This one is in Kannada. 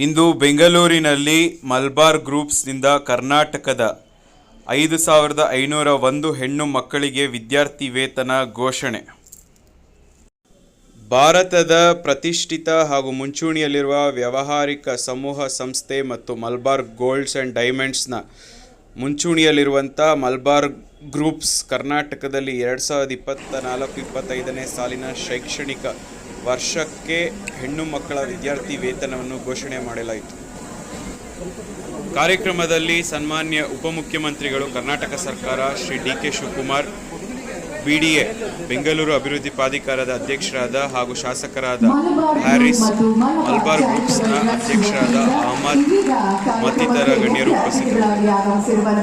ಇಂದು ಬೆಂಗಳೂರಿನಲ್ಲಿ ಮಲಬಾರ್ ಗ್ರೂಪ್ಸ್ನಿಂದ ಕರ್ನಾಟಕದ 5,501 ಹೆಣ್ಣು ಮಕ್ಕಳಿಗೆ ವಿದ್ಯಾರ್ಥಿ ವೇತನ ಘೋಷಣೆ. ಭಾರತದ ಪ್ರತಿಷ್ಠಿತ ಹಾಗೂ ಮುಂಚೂಣಿಯಲ್ಲಿರುವ ವ್ಯಾವಹಾರಿಕ ಸಮೂಹ ಸಂಸ್ಥೆ ಮತ್ತು ಮಲಬಾರ್ ಗೋಲ್ಡ್ಸ್ ಆ್ಯಂಡ್ ಡೈಮಂಡ್ಸ್ನ ಮುಂಚೂಣಿಯಲ್ಲಿರುವಂಥ ಮಲಬಾರ್ ಗ್ರೂಪ್ಸ್ ಕರ್ನಾಟಕದಲ್ಲಿ 2024-25ನೇ ಸಾಲಿನ ಶೈಕ್ಷಣಿಕ ವರ್ಷಕ್ಕೆ ಹೆಣ್ಣು ಮಕ್ಕಳ ವಿದ್ಯಾರ್ಥಿ ವೇತನವನ್ನು ಘೋಷಣೆ ಮಾಡಲಾಯಿತು. ಕಾರ್ಯಕ್ರಮದಲ್ಲಿ ಸನ್ಮಾನ್ಯ ಉಪಮುಖ್ಯಮಂತ್ರಿಗಳು, ಕರ್ನಾಟಕ ಸರ್ಕಾರ, ಶ್ರೀ ಡಿ.ಕೆ. ಶಿವಕುಮಾರ್, BDA ಬೆಂಗಳೂರು ಅಭಿವೃದ್ಧಿ ಪ್ರಾಧಿಕಾರದ ಅಧ್ಯಕ್ಷರಾದ ಹಾಗೂ ಶಾಸಕರಾದ ಹ್ಯಾರಿಸ್, ಮಲಬಾರ್ ಗ್ರೂಪ್ಸ್ನ ಅಧ್ಯಕ್ಷರಾದ ಅಹಮದ್ ಮತ್ತಿತರ ಗಣ್ಯರು ಉಪಸ್ಥಿತರಿದ್ದರು.